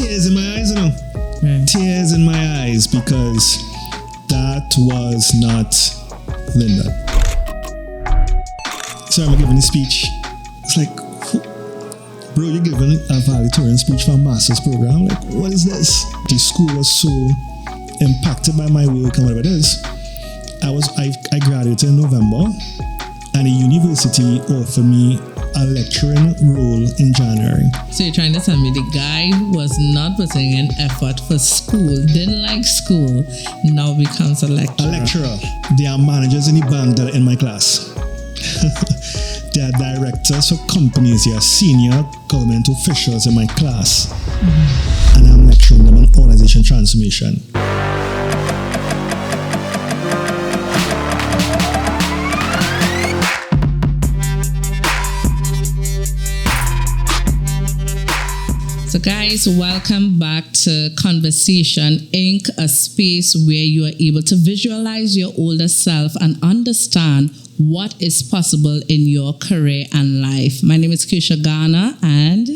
tears in my eyes, you know. Right. Tears in my eyes because that was not Lyndon. So I'm giving the speech. It's like, bro, you're giving a valedictorian speech for a master's program. Like, what is this? The school was so impacted by my work and whatever it is. I graduated in November, and the university offered me a lecturing role in January. So you're trying to tell me the guy who was not putting in effort for school, didn't like school, now becomes a lecturer. A lecturer. There are managers in the bank that are in my class. There are directors for companies. There are senior government officials in my class. Mm-hmm. And I'm lecturing them on organization transformation. So guys, welcome back to Conversation Inc., a space where you are able to visualize your older self and understand what is possible in your career and life. My name is Kersha, Garner, and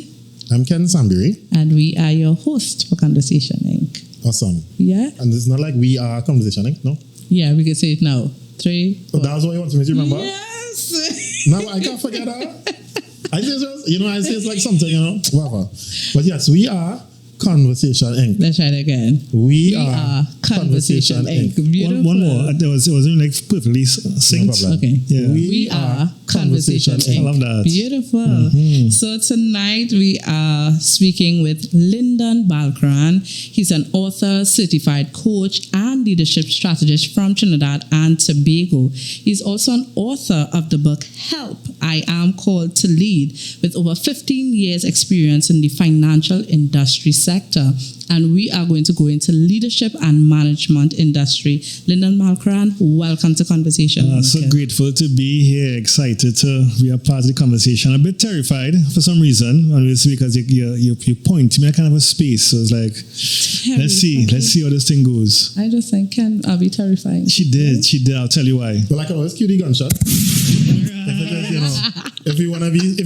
I'm Ken Sambury. And we are your host for Conversation Inc. Awesome. Yeah? And it's not like we are Conversation Inc., no? Yeah, we can say it now. 3, 4. Oh, that's what you want me to remember? Yes! No, I can't forget that. I say it's like something, whatever. But yes, we are Conversation Inc. Let's try it again. We are Conversation Inc. One more. It wasn't like perfectly synced. No problem. Okay. Yeah. We are Conversation Inc. I love that. Beautiful. Mm-hmm. So tonight we are speaking with Lyndon Balkran. He's an author, certified coach, and leadership strategist from Trinidad and Tobago. He's also an author of the book Help, I Am Called to Lead, with over 15 years experience in the financial industry sector. And we are going to go into leadership and management industry. Lyndon Balkran, welcome to Conversation. So grateful to be here, excited to be a part of the conversation. A bit terrified for some reason, obviously, because you point to me at kind of a space. So it's like, let's see how this thing goes. I just think I'll be terrifying. She did. I'll tell you why. But like I always cue the gunshot. If you want to be,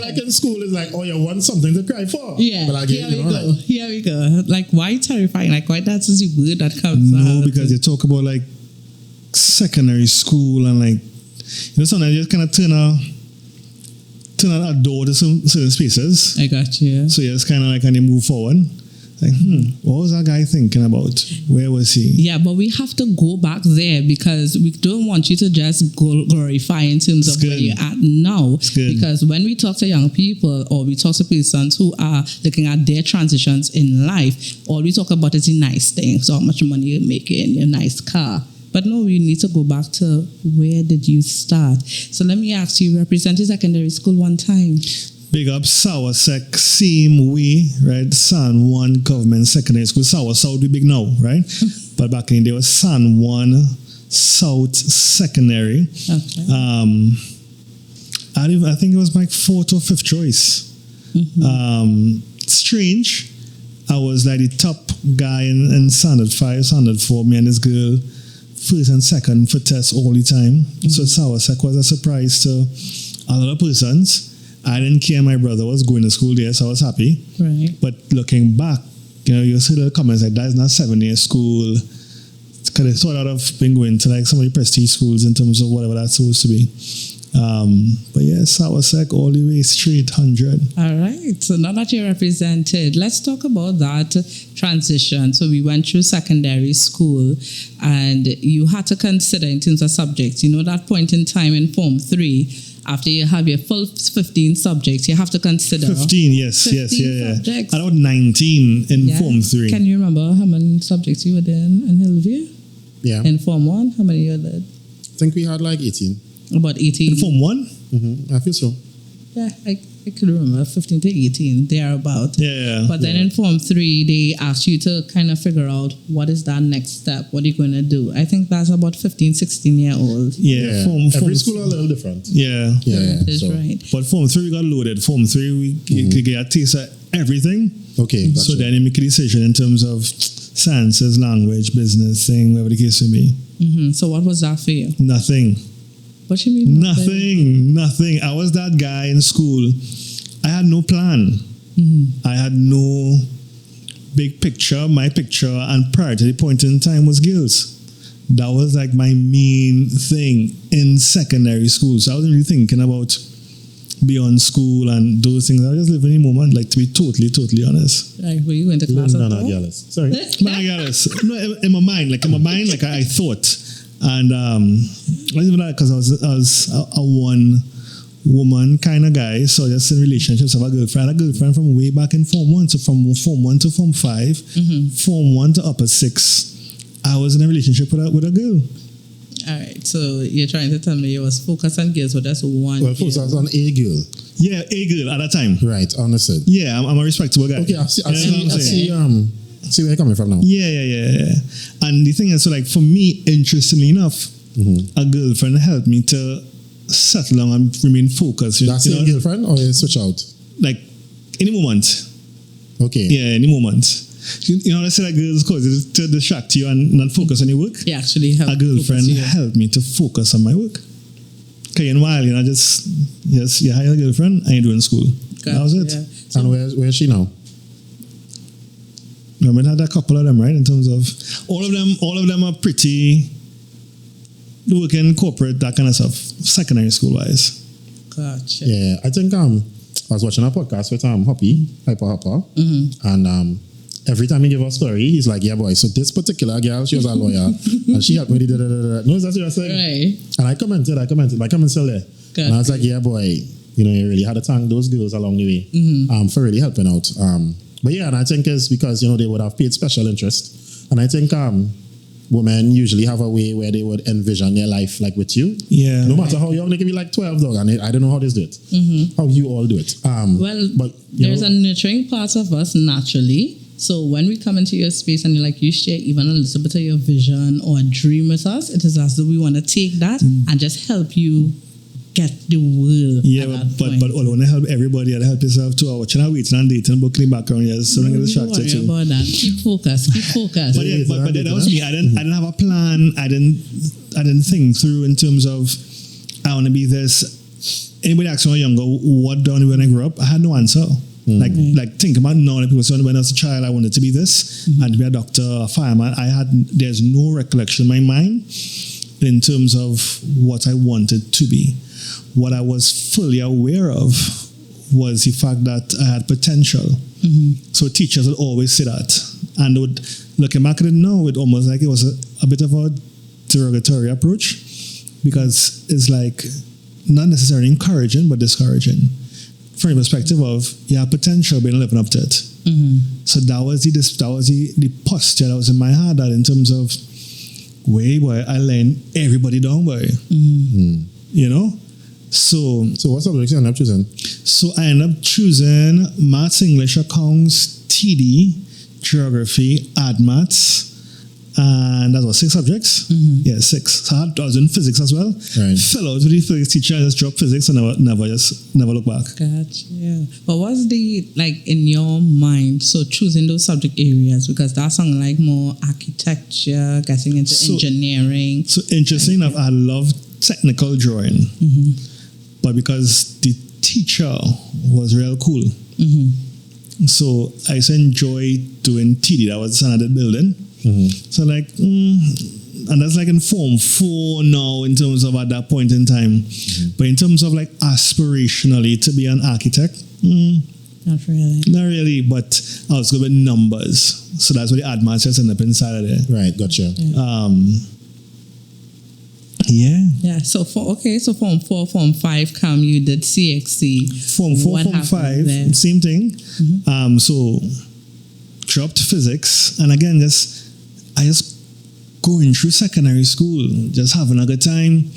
like in school, it's like, oh, you want something to cry for. Yeah. But like, Here we go. Like, why terrifying? Like, why that's the word that comes out? No, because you talk about like secondary school and like, sometimes you just kind of turn a door to some certain spaces. I got you. So it's kind of like, and you move forward. Like, what was that guy thinking about? Where was he? Yeah, but we have to go back there because we don't want you to just glorify in terms of where you're at now. Because when we talk to young people or we talk to persons who are looking at their transitions in life, all we talk about is the nice things, so how much money you're making, your nice car. But no, we need to go back to where did you start? So let me ask you, represented secondary school one time. Big up Soursec, same way, right? San Juan Government Secondary School. South be big now, right? But back in the day was San Juan South Secondary. Okay. I think it was my 4th or 5th choice. Mm-hmm. Strange. I was like the top guy in Standard 5, Standard 4, me and this girl, 1st and 2nd for tests all the time. Mm-hmm. So Soursec was a surprise to a lot of persons. I didn't care my brother was going to school there, so I was happy. Right. But looking back, you see the comments like, that's not 7-year school. Because they thought out of being going to like some of the prestige schools in terms of whatever that's supposed to be. But yeah, Soursec all the way straight 100. All right. So now that you're represented, let's talk about that transition. So we went through secondary school and you had to consider in terms of subjects, that point in time in Form 3, after you have your full 15 subjects, you have to consider 15, yes. Subjects. I had 19 in Form 3. Can you remember how many subjects you were in Hillview? Yeah. In Form 1, how many you did? I think we had like 18. About 18. In Form 1? Mm-hmm. I feel so. Yeah, I could remember 15 to 18, thereabout. Yeah. But then in Form 3, they asked you to kind of figure out what is that next step, what are you going to do. I think that's about 15, 16-year-old. Yeah. Every school are a little different. Yeah. That's right. But Form 3, we got loaded. Form 3, we could get a taste of everything. Okay. Gotcha. So then you make a decision in terms of sciences, language, business, thing, whatever the case may be. Mm-hmm. So what was that for you? Nothing. What you mean? Nothing. I was that guy in school. I had no plan. Mm-hmm. I had no big picture, my picture, and prior to the point in time was girls. That was like my main thing in secondary school. So I wasn't really thinking about beyond school and those things. I was just living in the moment, like, to be totally honest. Like, were you going to class at all? jealous. Sorry. Not jealous. No, in my mind, like I thought. And not even that, because I was a one woman kind of guy, so just in relationships. I have a girlfriend from way back in Form 1, so from Form 1 to Form 5, Form 1 to upper 6, I was in a relationship with a girl. All right, so you're trying to tell me you was focused on girls, so that's one. Well, focus on a girl. Yeah, a girl at that time. Right, understood. Yeah, I'm a respectable guy. Okay, I see where you're coming from now. Yeah. And the thing is, so like for me, interestingly enough, a girlfriend helped me to settle down and remain focused. That's your girlfriend, or you switch out? Like, any moment. Okay. Yeah, any moment. You know, let's say that girls cause it to distract you and not focus on your work. Yeah, actually helped. A girlfriend helped me to focus on my work. Okay, and while, just you hire a girlfriend and you're doing school. That was it. Yeah. So, and where is she now? I mean, I had a couple of them, right? In terms of all of them are pretty working corporate, that kind of stuff, secondary school wise. Gotcha. Yeah, I think I was watching a podcast with Hyper Hopper, and every time he give a story, he's like, "Yeah, boy. So this particular girl, she was a lawyer, and she helped me. No, that's what you're saying." Right. And I commented. My comment still there. Gotcha. And I was like, "Yeah, boy. You really had to thank those girls along the way, for really helping out." But yeah, and I think it's because they would have paid special interest, and I think women usually have a way where they would envision their life like with you. Yeah. No matter how young, they can be like 12, dog, and I don't know how they do it. How you all do it. But there's a nurturing part of us naturally. So when we come into your space and you share even a little bit of your vision or a dream with us, it is as though we want to take that and just help you get the world. Yeah, but I want to help everybody and help yourself too. Watching our waiting and dating, booking background, so don't get distracted too. Don't worry about that. Keep focused. But that was me. I didn't have a plan. I didn't think through in terms of I want to be this. Anybody asking when younger, what do I want to be when I grow up? I had no answer. Like think about now, like people saying when I was a child I wanted to be this and to be a doctor, a fireman. There's no recollection in my mind in terms of what I wanted to be. What I was fully aware of was the fact that I had potential. So teachers would always say that, and looking back at it now, it almost like it was a bit of a derogatory approach, because it's like not necessarily encouraging but discouraging from the perspective of you have potential but you're not living up to it. So that was the posture that was in my head, that in terms of boy, I learned everybody down, boy. So what subjects you end up choosing? So I ended up choosing maths, English, accounts, TD, geography, ad maths, and that was 6 subjects. Yeah, 6. So I was in physics as well. Right. Fell out with the physics teacher, I just dropped physics and never look back. Gotcha. Yeah. But what's the in your mind? So choosing those subject areas, because that sounds like more architecture, getting into engineering. So interesting enough, I love technical drawing, but because the teacher was real cool, so I used to enjoy doing TD. That was another building. So and that's in Form 4 now in terms of at that point in time. But in terms of aspirationally to be an architect, not really. Not really, but I was good with numbers. So that's what the ad masters end up inside of there. Right, gotcha. Yeah. So Form 4, Form 5 come, you did CXC. Form 4, Form 5, there? Same thing. So dropped physics, and again, I just going through secondary school, just having a good time.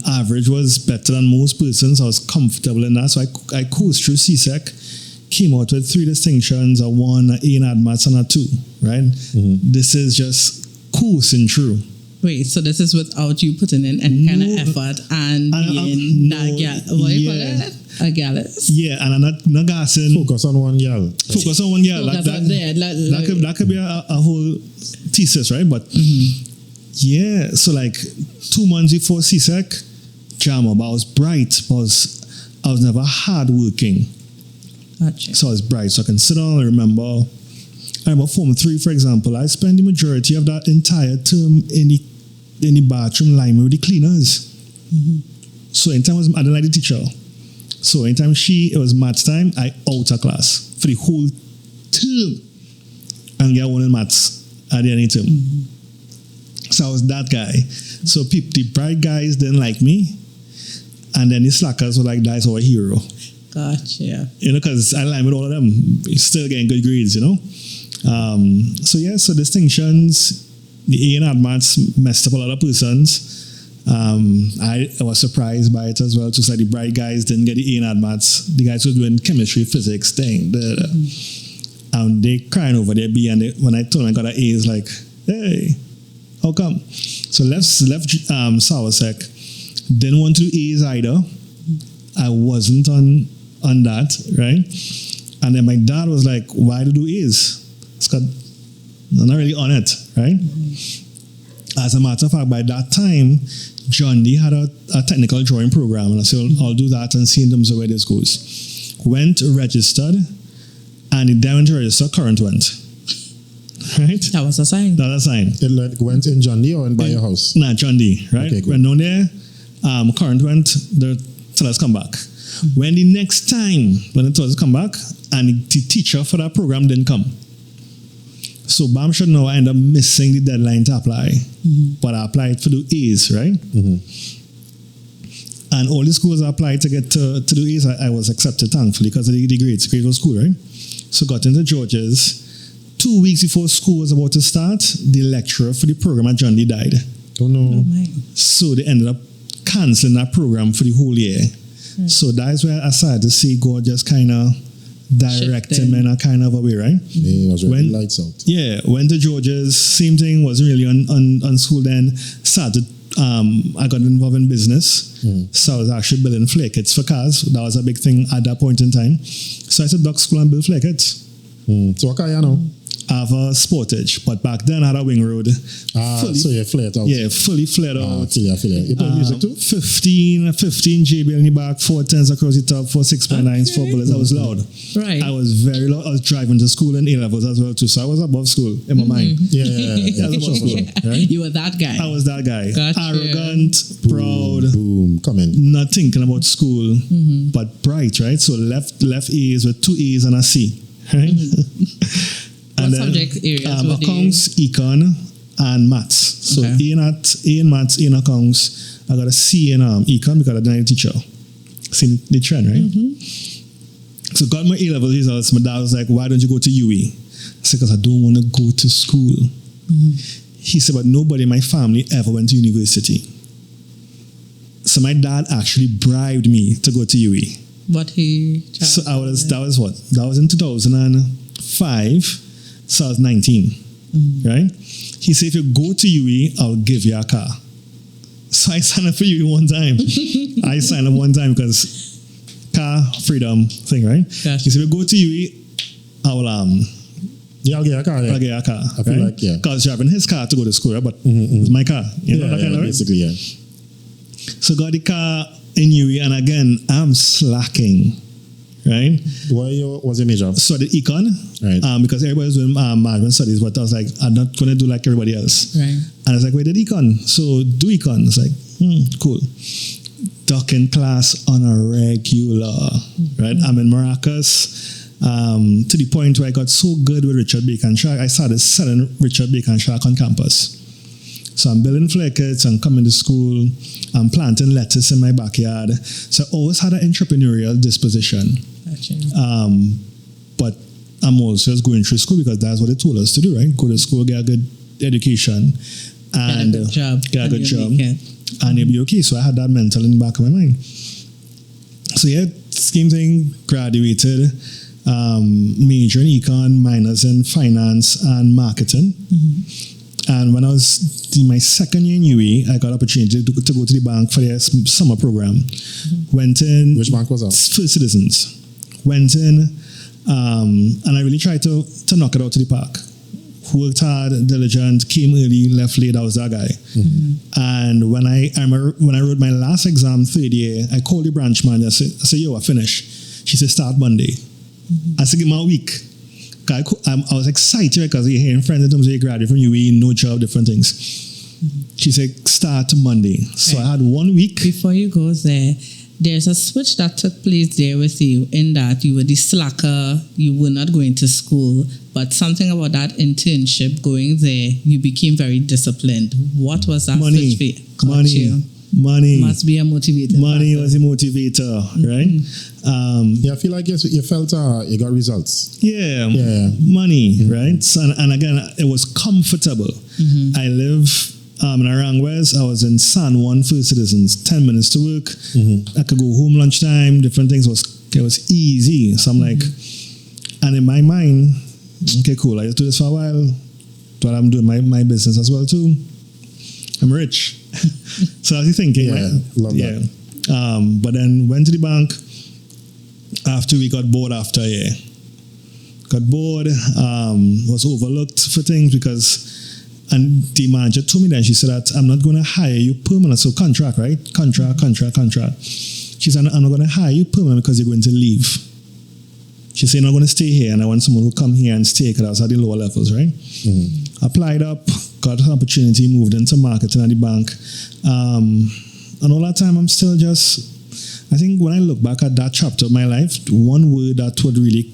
Average was better than most persons. I was comfortable in that, so I coasted through CSEC, came out with 3 distinctions, a 1, an A in ad maths, and a 2. Right? This is just coasting through. Wait, so this is without you putting in any kind of effort and being what you call it? A gallus? Yeah, and I'm not gassing. Focus on one girl. Focus on one girl. That could be a whole thesis, right? But yeah, so 2 months before CSEC, jam up. I was bright, but I was never hard working. Gotcha. So I was bright, so I can sit down and remember I remember Form 3, for example, I spent the majority of that entire term in the bathroom line with the cleaners. So anytime I didn't like the teacher. So anytime it was maths time, I out of class for the whole term and get one in maths at the end of the term. So I was that guy. So the bright guys didn't like me, and then the slackers were like, that's our hero. Gotcha. You know, because I line with all of them, still getting good grades, you know. So distinctions, the A and maths messed up a lot of persons. I was surprised by it as well. Just like the bright guys didn't get the A and maths. The guys who were doing chemistry, physics, thing. They crying over their B, and when I told them I got an A, it's like, hey, how come? So left Sowersec. Didn't want to do A's either. I wasn't on that, right? And then my dad was like, why do you do A's? I'm not really on it, right? As a matter of fact, by that time, John D had a technical drawing program, and I said, I'll do that and see in terms of where this goes. Went, registered, and it then went to register, current went. Right? That was a sign. That was a sign. It went in John D or in by your house? Nah, John D, right? Okay, went down there, current went, the tell us come back. When the next time, when the told us come back, and the teacher for that program didn't come. So Bam should know I ended up missing the deadline to apply. But I applied for the A's, right? And all the schools I applied to get to do A's, I was accepted, thankfully, because of the grades. Grades was cool, right? So got into George's. 2 weeks before school was about to start, the lecturer for the program at John D died. Oh no. So they ended up cancelling that program for the whole year. So that's where I started to see God just kind of direct him in a kind of a way, right? Yeah, it was really lights out. Yeah, went to George's, same thing, wasn't really on school then. Started, I got involved in business. So I was actually building flare kits for cars. That was a big thing at that point in time. So I said, Doc School and build flare kits. So what car you know? I have a Sportage, but back then I had a wing road. So you flared out. Yeah, fully flared out. I feel it. You play music too? 15 JBL in the back, 4 10s across the top, 4 6.9s, 4 bullets. I was loud. Right. I was very loud. I was driving to school in A-levels as well too, so I was above school in my mind. Yeah. I was above school, right? You were that guy. I was that guy. Gotcha. Arrogant, proud, boom, come in. not thinking about school, but bright, right? So left A's with 2 A's and a C, right? What subject areas were accounts, econ, and maths. So A in maths, A in accounts. I got a C in econ because I didn't have a teacher. See the trend, right? So got my A-level results. My dad was like, why don't you go to UE? I said, because I don't want to go to school. He said, but nobody in my family ever went to university. So my dad actually bribed me to go to UE. What he... So that was in 2005. So I was 19, right? He said, if you go to UE, I'll give you a car. So I signed up for UE one time. I signed up one time because car freedom thing, right? Gotcha. He said, if you go to UE, I'll Yeah, I'll get a car. I'll get a car. I feel like, yeah. Because driving his car to go to school, right? But it's my car. You know that kind of way? Basically, yeah. So got the car in UE, and again, I'm slacking. Right? What was your major? So the econ, right? Because everybody was doing management studies, but I was like, I'm not going to do like everybody else. Right. And I was like, wait, did econ? So do econ. It's like, cool. Duck in class on a regular, right? I'm in Maracas, to the point where I got so good with Richard Bacon Shack, I started selling Richard Bacon Shack on campus. So I'm building flare kits, I'm coming to school, I'm planting lettuce in my backyard. So I always had an entrepreneurial disposition. Gotcha. But I'm also just going through school because that's what they told us to do, right? Go to school, get a good education, and get a good job, and you'll be okay. So I had that mental in the back of my mind. So yeah, same thing, graduated, major in econ, minors in finance and marketing. And when I was in my second year in UE, I got an opportunity to go to the bank for their summer program. Went in. Which bank was that? First Citizens. Went in, and I really tried to knock it out to the park. Worked hard, diligent, came early, left late. I was that guy. And when I wrote my last exam, third year, I called the branch manager. I said, yo, I finished. She said, start Monday. I said, give me a week. I was excited because you're hearing friends in terms of you graduate from UAE, no job, different things. She said, start Monday. So I had 1 week. Before you go there, there's a switch that took place there with you in that you were the slacker, you were not going to school, but something about that internship going there, you became very disciplined. What was that switch for you? Money. Must be a motivator. Money was a motivator, right? Yeah, I feel like you felt you got results. Yeah. Money, right? So, and again, it was comfortable. I live in Arangwes. I was in San Juan First Citizens, 10 minutes to work. I could go home lunchtime, different things. It was easy. So I'm like, and in my mind, okay, cool. I just do this for a while. But I'm doing my business as well too. I'm rich. So I was thinking, love that. But then went to the bank. After we got bored after a year. Got bored, was overlooked for things because, and the manager told me then, she said that I'm not going to hire you permanent. So contract, right? Contract. She said, I'm not going to hire you permanent because you're going to leave. She said, I'm not going to stay here and I want someone who come here and stay because I was at the lower levels, right? Applied up, got an opportunity, moved into marketing at the bank. And all that time I'm still just, I think when I look back at that chapter of my life, one word that would really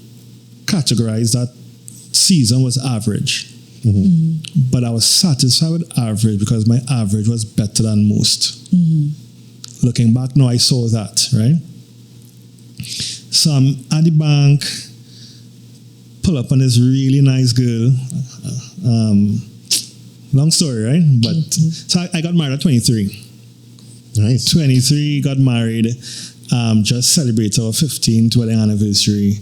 categorize that season was average. But I was satisfied with average because my average was better than most. Looking back now, I saw that, right? So I'm at the bank, pull up on this really nice girl. Long story, right? But so I got married at 23. Nice. 23, got married, just celebrated our 15th wedding anniversary.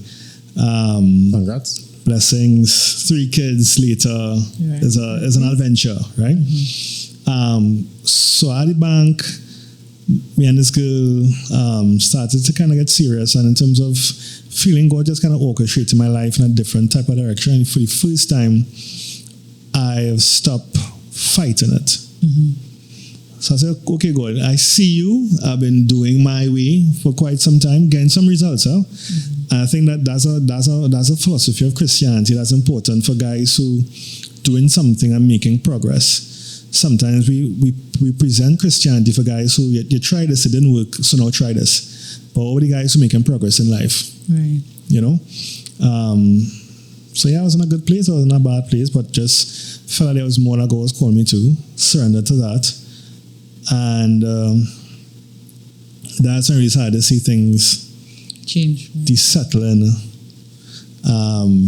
Congrats. Blessings. 3 kids later is an adventure, right? So at the bank, me and this girl started to kind of get serious, and in terms of feeling God just kind of orchestrated my life in a different type of direction. And for the first time, I have stopped fighting it. So I said, okay, God, I see you. I've been doing my way for quite some time, getting some results. And I think that's a philosophy of Christianity that's important for guys who doing something and making progress. Sometimes we present Christianity for guys who you tried this, it didn't work, so now try this. But all the guys who making progress in life, right? You know. So yeah, I was in a good place. I was in a bad place, but just felt like there was more that God was calling me to. Surrender to that. And that's when I really started to see things change, right? Desettling,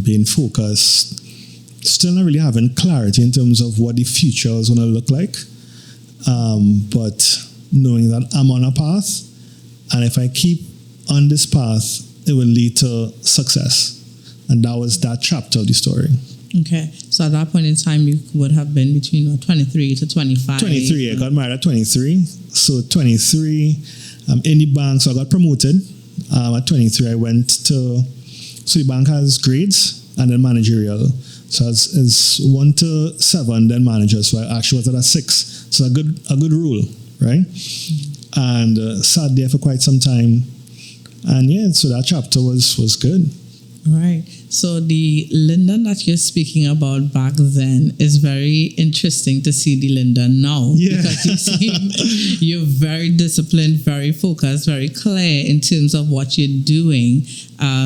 being focused, still not really having clarity in terms of what the future is going to look like, but knowing that I'm on a path, and if I keep on this path, it will lead to success. And that was that chapter of the story. Okay, so at that point in time, you would have been between 23 to 25. 23, I got married at 23. So 23, in the bank, so I got promoted. At 23, I went to, so the bank has grades and then managerial. So it's 1 to 7, then manager. So I actually was at a 6. So a good rule, right? And sat there for quite some time. And yeah, so that chapter was good. Right. So the Lyndon that you're speaking about back then is very interesting to see the Lyndon now. Yeah. Because you seem you're very disciplined, very focused, very clear in terms of what you're doing.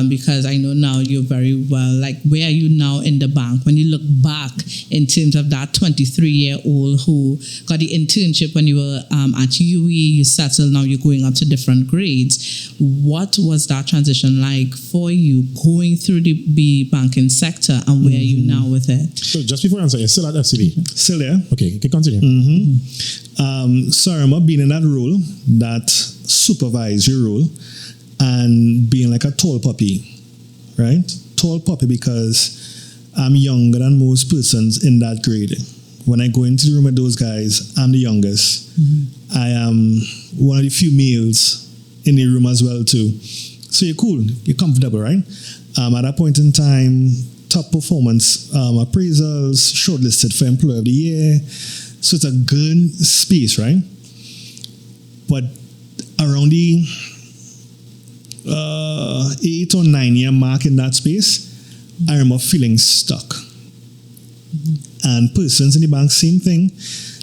Because I know now you're very well, like where are you now in the bank? When you look back in terms of that 23-year-old who got the internship when you were at UE, you settled, now you're going up to different grades. What was that transition like for you going through the banking sector, and where are you now with it? So just before I answer, you're still at FCB? Still there. Okay, you can continue. So I remember being in that role, that supervisory role, and being like a tall puppy, right? Tall puppy because I'm younger than most persons in that grade. When I go into the room with those guys, I'm the youngest. I am one of the few males in the room as well too. So you're cool, you're comfortable, right? At that point in time, top performance appraisals, shortlisted for Employee of the Year. So it's a good space, right? But around the 8 or 9 year mark in that space, I remember feeling stuck. And persons in the bank, same thing.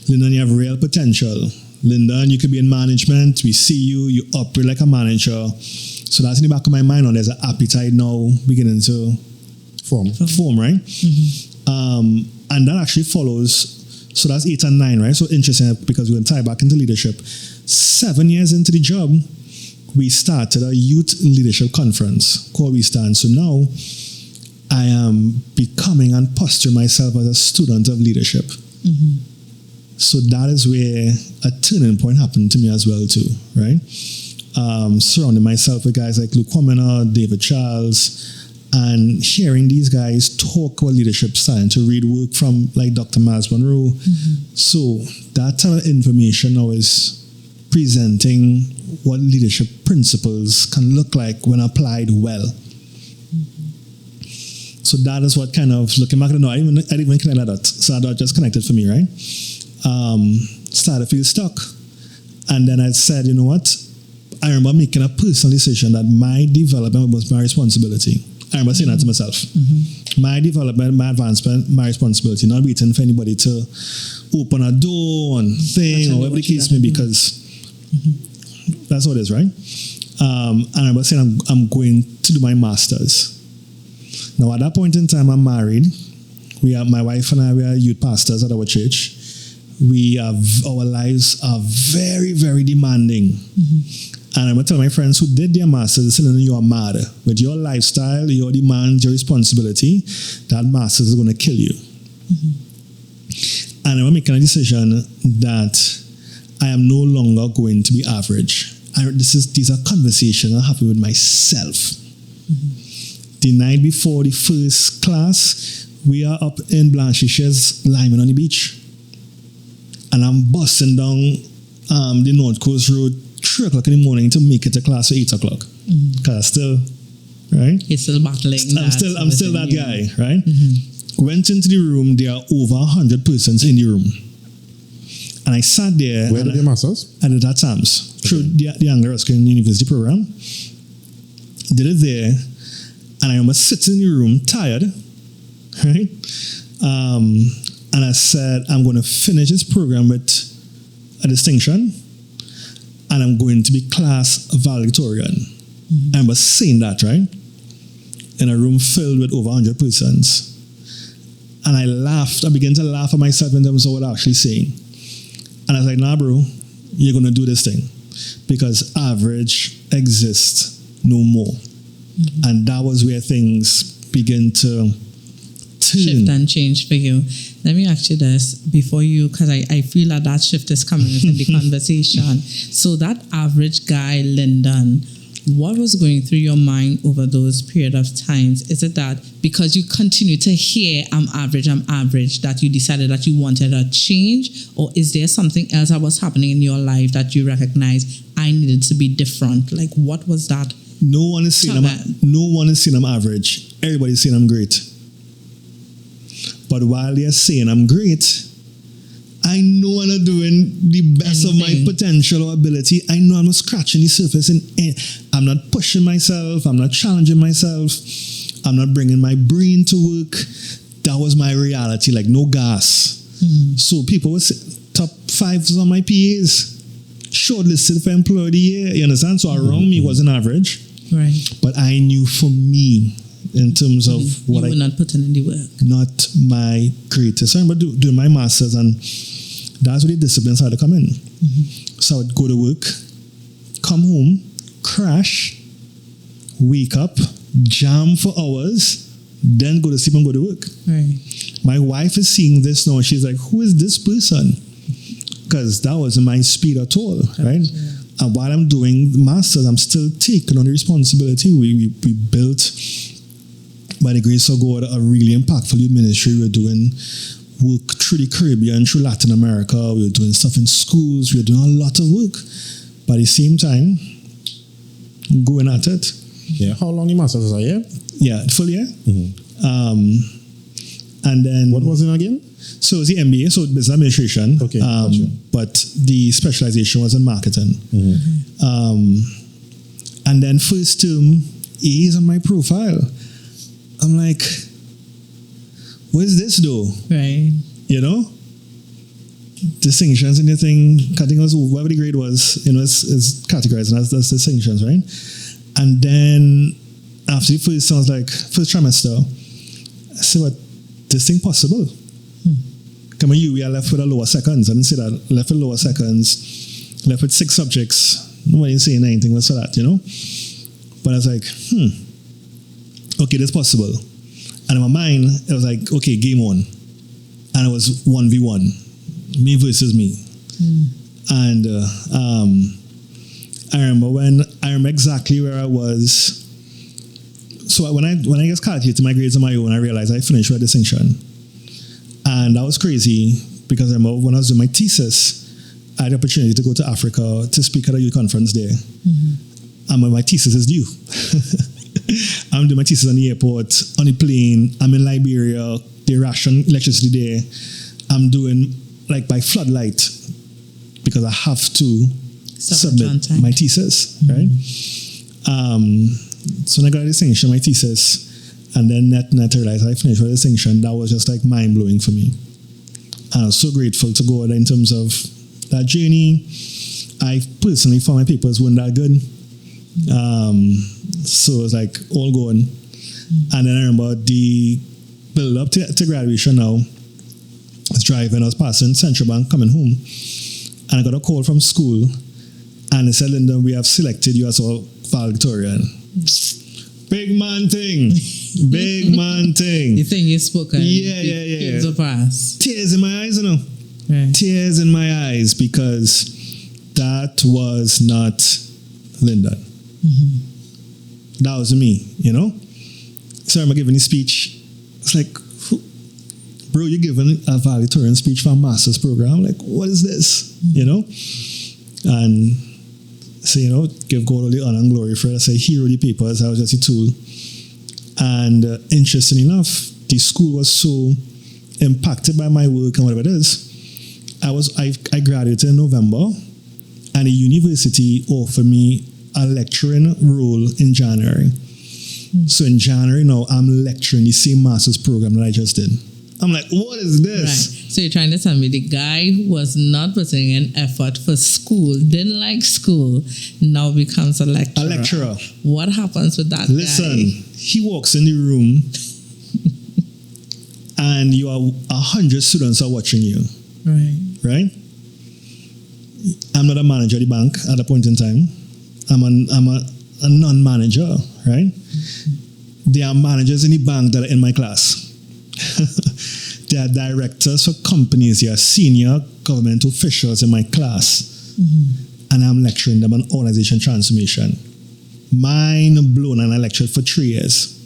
Lyndon, you have real potential. Lyndon, you could be in management. We see you. You operate like a manager. So that's in the back of my mind. And there's an appetite now beginning to form, right? And that actually follows. So that's 8 and 9, right? So interesting because we're going to tie back into leadership. 7 years into the job, we started a youth leadership conference called We Stand. So now I am becoming and posturing myself as a student of leadership. So that is where a turning point happened to me as well too, right? Surrounding myself with guys like Luke Wominer, David Charles, and hearing these guys talk about leadership, starting to read work from like Dr. Miles Monroe. So that type of information now is presenting what leadership principles can look like when applied well. So that is what kind of, looking back, I didn't even connect that. So that just connected for me, right? Started to feel stuck. And then I said, you know what? I remember making a personal decision that my development was my responsibility. I remember saying that to myself. My development, my advancement, my responsibility, not waiting for anybody to open a door and thing or whatever the case may be, because that's what it is, right? And I remember saying I'm going to do my master's. Now, at that point in time, I'm married. My wife and I, we are youth pastors at our church. Our lives are very, very demanding. And I'm going to tell my friends who did their masters, you are mad. With your lifestyle, your demands, your responsibility, that master's is going to kill you. And I'm making a decision that I am no longer going to be average. These are conversations I'm having with myself. The night before the first class, we are up in Blanchisse's Lyman on the beach. And I'm busting down the North Coast Road 3 o'clock in the morning to make it to class at 8 o'clock. Because I still, right? You're still battling. I'm still that guy, right? Went into the room, there are over 100 persons in the room. And I sat there. Where did your masters? I did at SAMS, through the Anglo-Ruskin University program. Did it there. And I remember sitting in the room, tired, right? And I said, I'm going to finish this program with a distinction, and I'm going to be class valedictorian. I remember saying that, right? In a room filled with over 100 persons. And I laughed. I began to laugh at myself in terms of what I was actually saying. And I was like, nah, bro, you're going to do this thing. Because average exists no more. And that was where things begin to shift and change for you. Let me ask you this before you, because I feel that shift is coming within the conversation. So that average guy, Lyndon, what was going through your mind over those period of times? Is it that because you continue to hear I'm average, that you decided that you wanted a change? Or is there something else that was happening in your life that you recognized I needed to be different? Like, what was that? No one is saying I'm average. Everybody's saying I'm great. But while they're saying I'm great, I know I'm not doing the best of my potential or ability. I know I'm not scratching the surface, and I'm not pushing myself. I'm not challenging myself. I'm not bringing my brain to work. That was my reality, like no gas. So people would say, top 5 on my PAs, shortlisted for Employee of the Year. You understand? So around me wasn't average. Right. But I knew for me, in terms of what you were not putting in the work. Not my greatest. I remember doing my master's, and that's where the discipline started to come in. So I would go to work, come home, crash, wake up, jam for hours, then go to sleep and go to work. Right. My wife is seeing this now, and she's like, who is this person? Because that wasn't my speed at all, right? Yeah. And while I'm doing the master's, I'm still taking on the responsibility. We built, by the grace of God, a really impactful youth ministry. We were doing work through the Caribbean, through Latin America. We were doing stuff in schools. We were doing a lot of work. But at the same time, going at it. Yeah. How long your master's? A year? Yeah, full year. And then... What was it again? So it's the MBA, so business administration. Okay, gotcha. But the specialization was in marketing. And then first term, A is on my profile. I'm like, what is this though? Right. You know? Distinctions and the thing, I think it was whatever the grade was, it's categorized, and that's distinctions, right? And then after the first, sounds like first trimester, I said, what, this thing possible? Come on, we are left with a lower seconds. I didn't say that. Left with lower seconds, left with 6 subjects. Nobody saying anything was for that, But I was like, okay, that's possible. And in my mind, it was like, okay, game on. And it was 1v1, me versus me. And I remember exactly where I was. So when I just calculated my grades on my own, I realized I finished with a distinction. And that was crazy because I remember when I was doing my thesis, I had the opportunity to go to Africa to speak at a youth conference there. And my thesis is due. I'm doing my thesis on the airport, on the plane. I'm in Liberia. They ration electricity there. I'm doing like by floodlight because I have to submit my thesis, right? So when I got a distinction, my thesis, and then net I realized I finished with a distinction. That was just like mind blowing for me. And I was so grateful to go there in terms of that journey. I personally found my papers weren't that good. So it was like all going. And then I remember the build up to graduation now. I was driving, I was passing Central Bank coming home. And I got a call from school. And they said, Lyndon, we have selected you as our valedictorian. Big man thing. Big man thing. You think you spoken? Yeah. Pass. Tears in my eyes, Right. Tears in my eyes because that was not Lyndon. That was me, So I'm giving this speech. It's like, bro, you're giving a valedictorian speech for a master's program. Like, what is this? And so, give God all the honor and glory for it. I say, hero the papers. I was just a tool. And interesting enough, the school was so impacted by my work and whatever it is. I graduated in November, and the university offered me a lecturing role in January. So in January now, I'm lecturing the same master's program that I just did. I'm like, what is this? Right. So you're trying to tell me the guy who was not putting in effort for school, didn't like school, now becomes a lecturer. A lecturer. What happens with that Listen, guy? he walks in the room and 100 students are watching you. Right? I'm not a manager at the bank at a point in time. I'm a non-manager, right? There are managers in the bank that are in my class. There are directors for companies. There are senior government officials in my class. And I'm lecturing them on organization transformation. Mind blown, and I lectured for 3 years.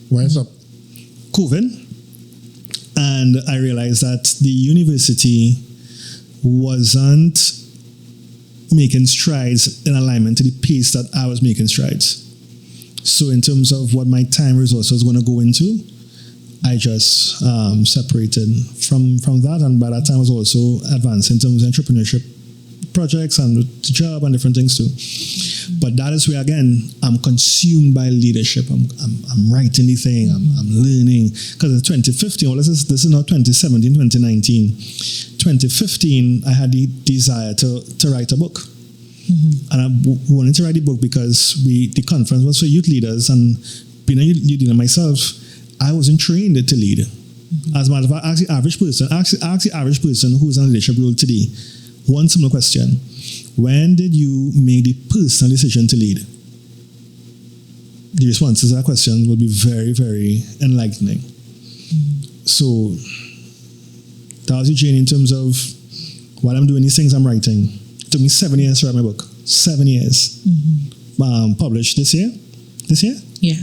Where's up? COVID. And I realized that the university wasn't making strides in alignment to the pace that I was making strides. So in terms of what my time resource was going to go into, I just separated from that. And by that time I was also advanced in terms of entrepreneurship projects and the job and different things too. But that is where, again, I'm consumed by leadership. I'm writing the thing, I'm learning. Because in 2015, well, this is not 2017, 2019. 2015, I had the desire to write a book. And I wanted to write the book because the conference was for youth leaders, and being a youth leader myself, I wasn't trained to lead. As a matter of fact, ask the average person who's in a leadership role today one similar question. When did you make the personal decision to lead? The responses to that question will be very, very enlightening. So that was the journey in terms of while I'm doing these things I'm writing. It took me 7 years to write my book. 7 years. Published this year? This year? Yeah.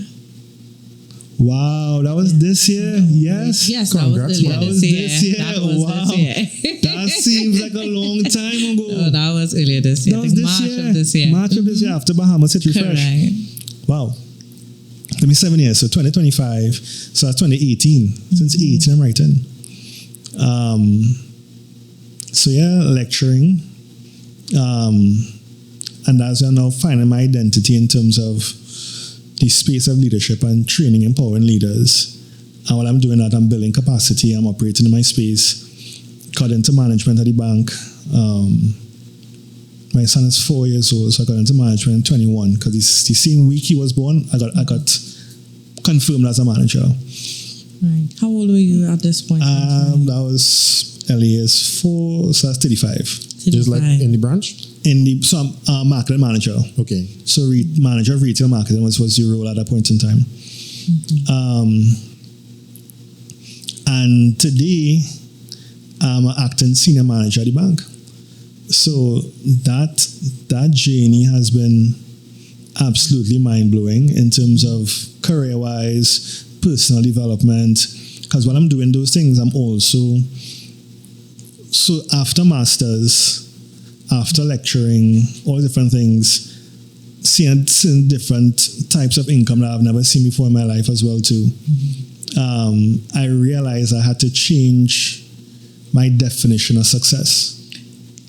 Wow, that was this year? Yes? Yes, Congrats. that was this year. That seems like a long time ago. No, that was earlier this year. That was March of this year. March of this year, after Bahamas Hit Refresh. Correct. Wow. Let me 7 years, so 2025. So that's 2018. Since 18 I'm writing. So yeah, lecturing. And as I'm now finding my identity in terms of the space of leadership and training, empowering leaders. And while I'm doing that, I'm building capacity, I'm operating in my space, got into management at the bank. My son is 4 years old, so I got into management in 21, because the same week he was born, I got confirmed as a manager. Right. How old were you at this point? That was early as 4, so that's 35. Just like in the branch? So I'm a marketing manager. Okay. So manager of retail marketing was the role at that point in time. And today, I'm an acting senior manager at the bank. So that journey has been absolutely mind-blowing in terms of career-wise, personal development. Because while I'm doing those things, I'm also, so after masters, after lecturing, all different things, seeing different types of income that I've never seen before in my life as well too. I realized I had to change my definition of success.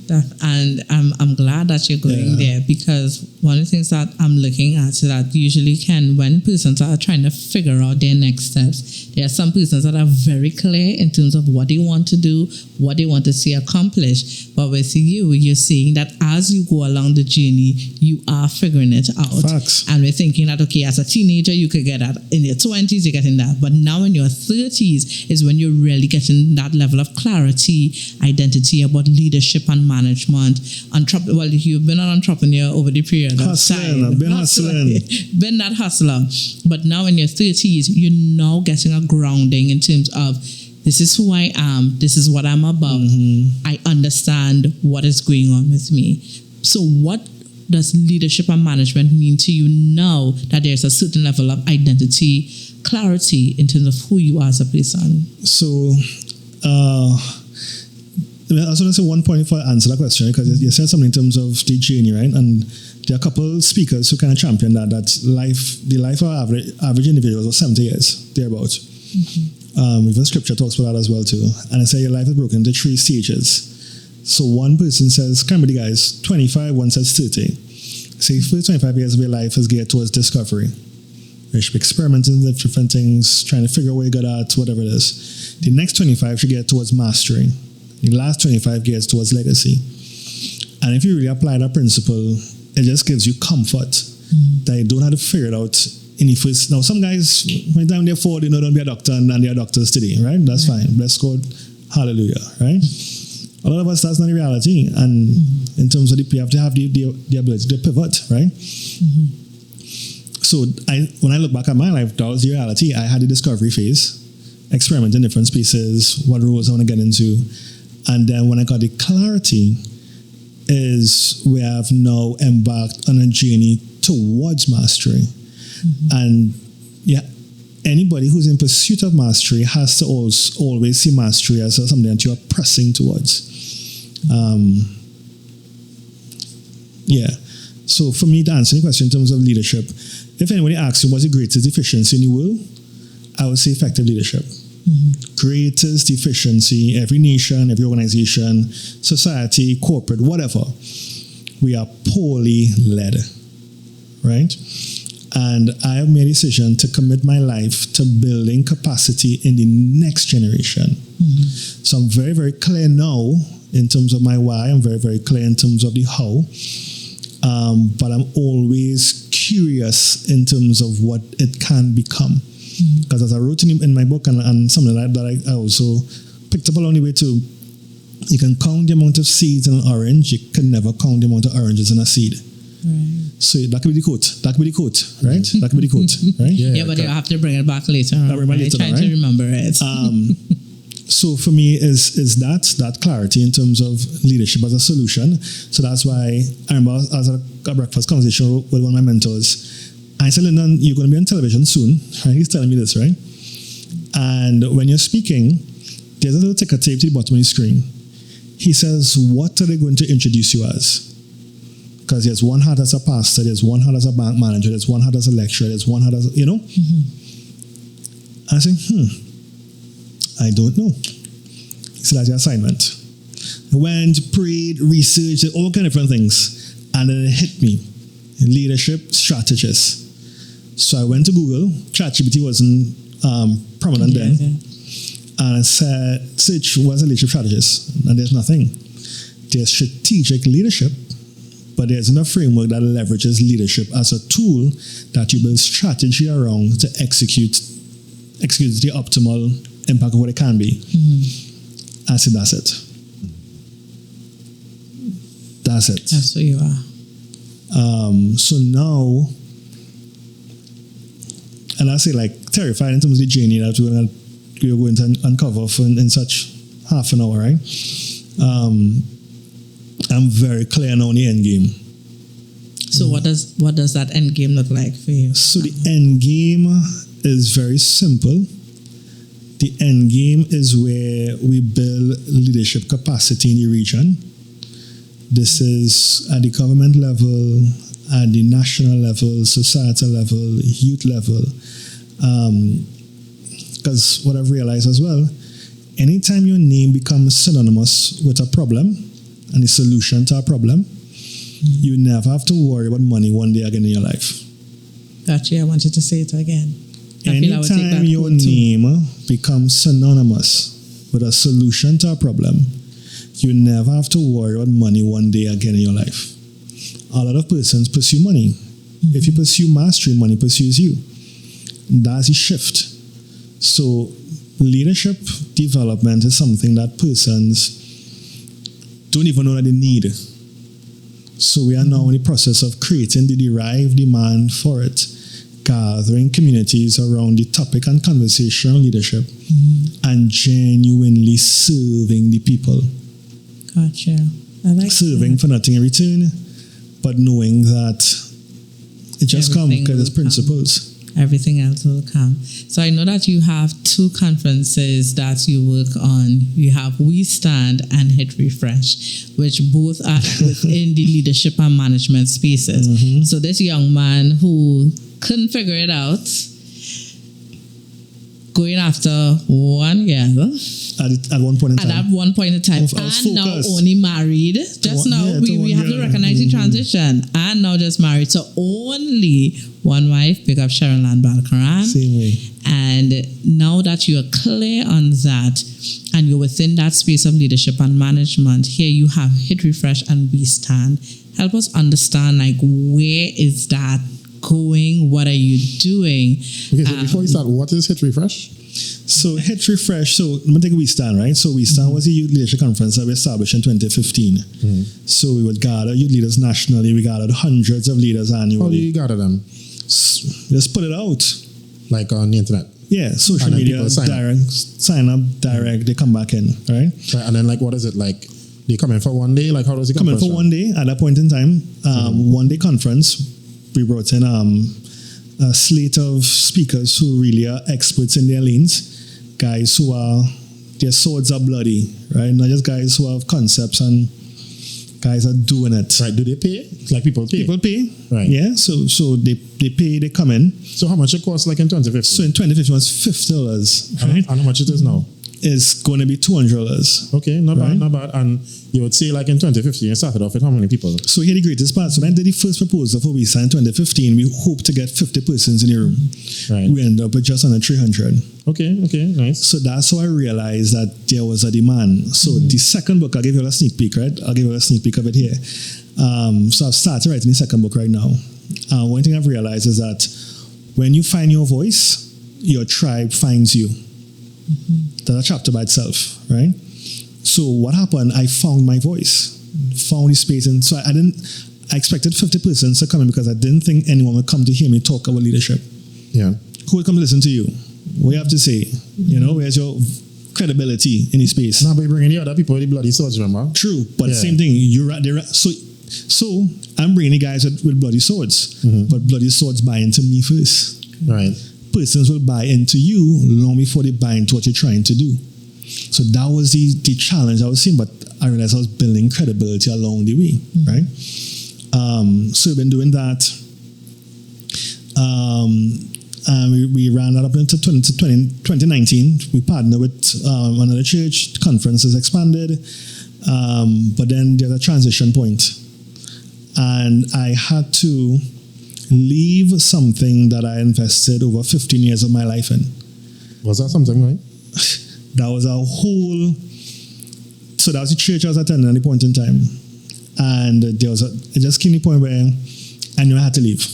And I'm glad that you're going there, because one of the things that I'm looking at is that usually when persons are trying to figure out their next steps, there are some persons that are very clear in terms of what they want to do, what they want to see accomplished. But with you're saying that as you go along the journey, you are figuring it out. Facts. And we're thinking that, okay, as a teenager, you could get that. In your 20s, you're getting that. But now in your 30s is when you're really getting that level of clarity, identity about leadership and management. Well, you've been an entrepreneur over the period of time. I've been hustling. Been that hustler. But now in your 30s, you're now getting a grounding in terms of, this is who I am, this is what I'm about. I understand what is going on with me. So what does leadership and management mean to you now that there's a certain level of identity, clarity in terms of who you are as a person? So, I was going to say one point before I answer that question, because you said something in terms of the journey, right? And there are a couple speakers who kind of champion that the life of average individuals was 70 years, thereabouts. Even scripture talks about that as well too. And I say your life is broken into 3 stages. So one person says, can't be the guys, 25, one says 30. So for 25 years of your life is geared towards discovery. You should be experimenting with different things, trying to figure out where you got at, whatever it is. The next 25 should get towards mastery. The last 25 gets towards legacy. And if you really apply that principle, it just gives you comfort that you don't have to figure it out in the first. Now, some guys, by the time they're 40, they know don't be a doctor, and they are doctors today, right? That's fine. Bless God. Hallelujah, right? A lot of us, that's not the reality. And in terms of you have to have the ability to pivot, right? So when I look back at my life, that was the reality. I had the discovery phase, experiment in different spaces, what roles I want to get into. And then when I got the clarity is where I've now embarked on a journey towards mastery. And anybody who's in pursuit of mastery has to always see mastery as something that you are pressing towards. So for me to answer the question in terms of leadership, if anybody asks you what's the greatest deficiency in the world, I would say effective leadership. Greatest deficiency, every nation, every organization, society, corporate, whatever, we are poorly led, right? And I have made a decision to commit my life to building capacity in the next generation. So I'm very, very clear now in terms of my why. I'm very, very clear in terms of the how. But I'm always curious in terms of what it can become. Because as I wrote in my book and something like that, I also picked up along the way too, you can count the amount of seeds in an orange, you can never count the amount of oranges in a seed. So that could be the quote. That could be the quote, right? That could be the quote, right? But you have to bring it back later on. Trying to remember it. So for me is that clarity in terms of leadership as a solution. So that's why I remember as a breakfast conversation with one of my mentors, I said, Lyndon, you're going to be on television soon. Right? He's telling me this, right? And when you're speaking, there's a little ticker tape to the bottom of the screen. He says, what are they going to introduce you as? Because there's one hat as a pastor, there's one hat as a bank manager, there's one hat as a lecturer, there's one hat as a, I said, I don't know. He said, that's your assignment. I went, prayed, researched, all kind of different things. And then it hit me. Leadership strategist. So I went to Google. ChatGPT wasn't prominent then. And I said, search what's a leadership strategist? And there's nothing. There's strategic leadership, but there isn't a framework that leverages leadership as a tool that you build strategy around to execute the optimal impact of what it can be. I said, that's it. That's it. That's where you are. So now, and I say like terrified in terms of the journey that we're going to uncover in such half an hour, right? I'm very clear now on the end game. So what does that end game look like for you? So the end game is very simple. The end game is where we build leadership capacity in the region. This is at the government level, at the national level, societal level, youth level. Because what I've realized as well, anytime your name becomes synonymous with a problem and the solution to a problem, you never have to worry about money one day again in your life. Gotcha. I want you to say it again. Anytime your name becomes synonymous with a solution to a problem, you never have to worry about money one day again in your life. A lot of persons pursue money. If you pursue mastery, money pursues you. That's a shift. So leadership development is something that persons don't even know that they need. So we are now in the process of creating the derived demand for it, gathering communities around the topic and conversation on leadership, and genuinely serving the people. Gotcha. I like serving that. For nothing in return, but knowing that it just comes because it's principles. Everything else will come. So I know that you have 2 conferences that you work on. You have We Stand and Hit Refresh, which both are within the leadership and management spaces. So this young man who couldn't figure it out, going after 1 year. At one point in time. At one point in time. And now only married. Just now, we have to recognize the transition. And now just married. So only one wife, pick up Lyndon Balkran. Same way. And now that you're clear on that, and you're within that space of leadership and management, here you have Hit Refresh and We Stand. Help us understand, like, where is that going? What are you doing? Okay, so before you start, what is Hit Refresh? So Hit Refresh, so let me take We Stand, right? So We Stand was a youth leadership conference that we established in 2015. So we would gather youth leaders nationally. We gathered hundreds of leaders annually. How do you gather them? Just put it out. Like on the internet? Yeah, social media, sign up, direct, they come back in, right? And then, like, what is it like? They come in for one day? Like, how does it come in? For one day at that point in time, one day conference. We brought in a slate of speakers who really are experts in their lanes, guys who are, their swords are bloody, right? Not just guys who have concepts and guys are doing it. Right, do they pay? Like people pay? People pay, right? Yeah, so they pay, they come in. So how much it costs like in 2015? So in 2015 it was $50, right? And how much it is now? It's going to be $200. Okay, not bad. And you would say like in 2015, you started off with how many people? So here the greatest part. So when I did the first proposal for We Stand in 2015, we hoped to get 50 persons in the room. Right. We ended up with just under 300. Okay, nice. So that's how I realized that there was a demand. So the second book, I'll give you a sneak peek, right? I'll give you a sneak peek of it here. So I've started writing the second book right now. One thing I've realized is that when you find your voice, your tribe finds you. That's a chapter by itself, right? So what happened, I found my voice, found the space. And so I expected 50 persons to come in because I didn't think anyone would come to hear me talk about leadership. Yeah. Who would come to listen to you? What you have to say? You know, where's your credibility in the space? Now, but you bringing the other people with the bloody swords, remember? True, but same thing. You're right there. So I'm bringing the guys with bloody swords, but bloody swords buy into me first. Right. Persons will buy into you long before they buy into what you're trying to do. So that was the challenge I was seeing, but I realized I was building credibility along the way, right? So we've been doing that. And we ran that up into 2019. We partnered with another church. The conference has expanded. But then there's a transition point. And I had to leave something that I invested over 15 years of my life in. Was that something, right? That was a whole. So that was the church I was attending at the point in time, and there was it just came to the point where I knew I had to leave.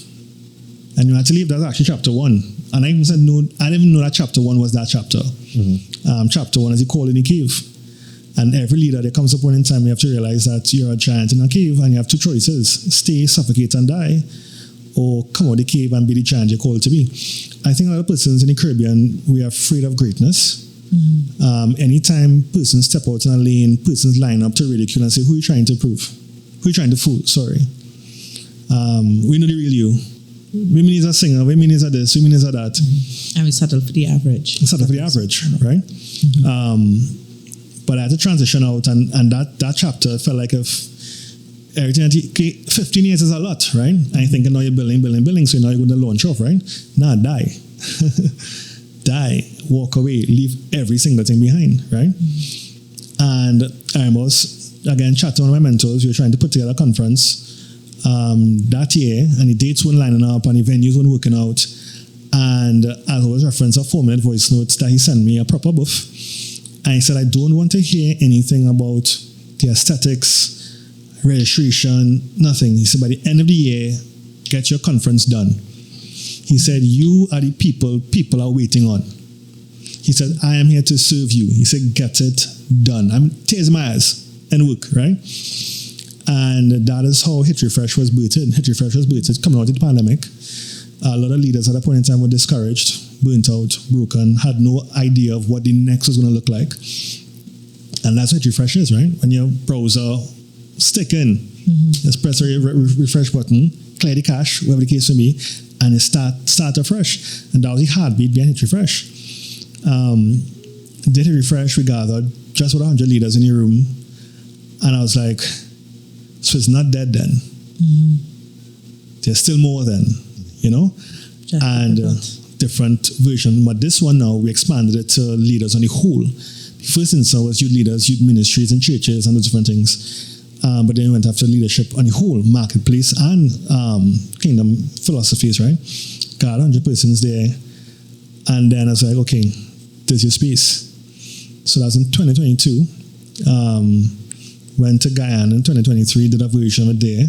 I knew I had to leave. That was actually chapter 1, and I even said no. I didn't even know that chapter 1 was that chapter. Chapter 1 is the call in the cave, and every leader there comes a point in time you have to realize that you're a giant in a cave, and you have two choices: stay, suffocate, and die, or come out of the cave and be the giant you're called to be. I think a lot of persons in the Caribbean, we are afraid of greatness. Anytime persons step out in a lane, persons line up to ridicule and say, who are you trying to prove? Who are you trying to fool? Sorry. We know the real you. Women is a singer, women is a this, women is a that. And we settle for the average. Settle for the average, right? But I had to transition out, and that chapter felt like if everything, 15 years is a lot, right? I think now you're building, so now you're going to launch off, right? Nah, die. Die, walk away, leave every single thing behind, right? And I was, again, chatting with my mentors. We were trying to put together a conference that year, and the dates weren't lining up, and the venues weren't working out. And as I was referencing a 4-minute voice note that he sent me, a proper buff. And he said, I don't want to hear anything about the aesthetics, registration, nothing. He said, by the end of the year, get your conference done. He said, you are the people are waiting on. He said, I am here to serve you. He said, get it done. I'm tears my eyes and work, right? And that is how Hit Refresh was birthed. Hit Refresh was birthed coming out of the pandemic. A lot of leaders at that point in time were discouraged, burnt out, broken, had no idea of what the next was going to look like. And that's what Hit Refresh is, right? When your browser stick in, just press the refresh button, clear the cache, whatever the case may be, and it start afresh. And that was the heartbeat behind Hit Refresh. Did Hit Refresh, we gathered just about 100 leaders in the room, and I was like, so it's not dead then. There's still more then, you know? And different version. But this one now, we expanded it to leaders on the whole. The first instance was youth leaders, youth ministries and churches and those different things. But then we went after leadership on the whole, marketplace and kingdom philosophies, right? Got 100 persons there. And then I was like, okay, there's your space. So that was in 2022. Went to Guyana in 2023, did a version of it there.